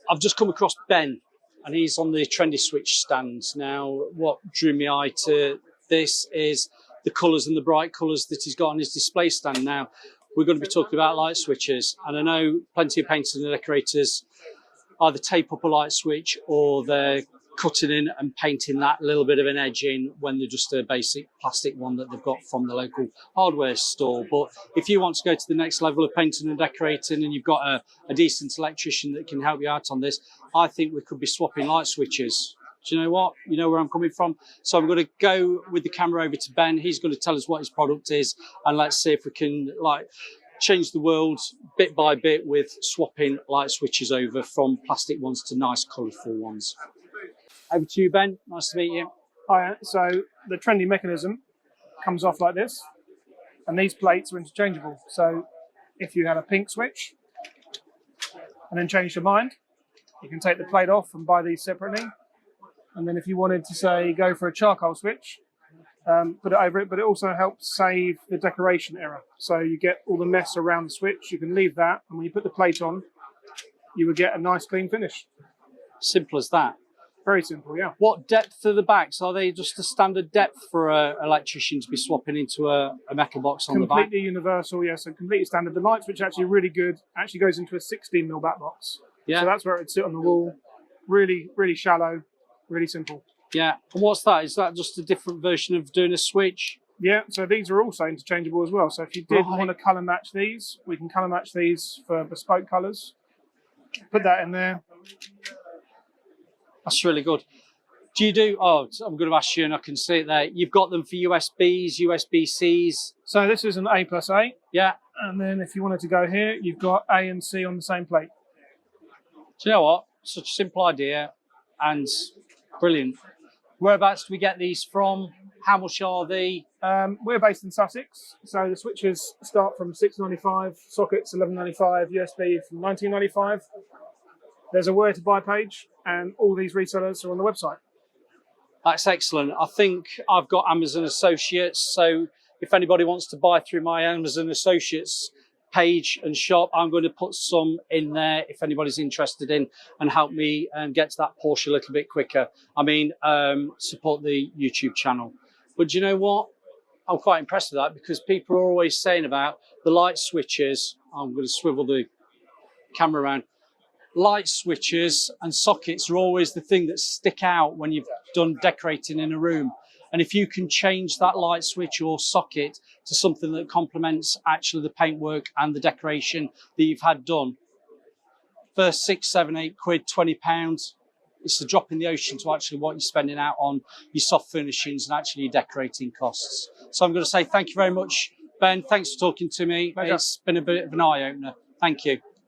I've just come across Ben, and he's on the Trendi switch stand. Now, what drew my eye to this is the colours and the bright colours that he's got on his display stand. Now, we're going to be talking about light switches, and I know plenty of painters and decorators either tape up a light switch or they're cutting in and painting that little bit of an edge in when they're just a basic plastic one that they've got from the local hardware store. But if you want to go to the next level of painting and decorating and you've got a decent electrician that can help you out on this, I think we could be swapping light switches. Do you know what? You know where I'm coming from? So I'm going to go with the camera over to Ben. He's going to tell us what his product is, and let's see if we can change the world bit by bit with swapping light switches over from plastic ones to nice colourful ones. Over to you, Ben. Nice to meet you. Hi. So the Trendi mechanism comes off like this, and these plates are interchangeable. So if you had a pink switch and then change your mind, you can take the plate off and buy these separately. And then if you wanted to, say, go for a charcoal switch, put it over it, but it also helps save the decoration error. So you get all the mess around the switch, you can leave that, and when you put the plate on, you would get a nice clean finish. Simple as that. Very simple, yeah. What depth are the backs? Are they just a standard depth for an electrician to be swapping into a metal box on the back? Completely universal, yes, and completely standard. The light switch actually really good, actually goes into a 16mm back box. Yeah. So that's where it would sit on the wall. Really, really shallow, really simple. Yeah, and what's that? Is that just a different version of doing a switch? Yeah, so these are also interchangeable as well. So if you did want to colour match these, we can colour match these for bespoke colours. Put that in there. That's really good. Do you do, I'm going to ask you and I can see it there. You've got them for USBs, USB-Cs. So this is an A+A. Yeah. And then if you wanted to go here, you've got A and C on the same plate. Do you know what? Such a simple idea and brilliant. Whereabouts do we get these from? How much are they? We're based in Sussex. So the switches start from £6.95, sockets £11.95, USB from £19.95. There's a where to buy page, and all these resellers are on the website. That's excellent. I think I've got Amazon Associates, so if anybody wants to buy through my Amazon Associates page and shop, I'm going to put some in there if anybody's interested in, and help me get to that Porsche a little bit quicker. I mean, support the YouTube channel. But do you know what? I'm quite impressed with that, because people are always saying about the light switches. I'm going to swivel the camera around. Light switches and sockets are always the thing that stick out when you've done decorating in a room. And if you can change that light switch or socket to something that complements actually the paintwork and the decoration that you've had done, for 6, 7, 8 quid, £20, it's a drop in the ocean to actually what you're spending out on your soft furnishings and actually your decorating costs. So I'm going to say thank you very much, Ben. Thanks for talking to me. Pleasure. It's been a bit of an eye-opener. Thank you.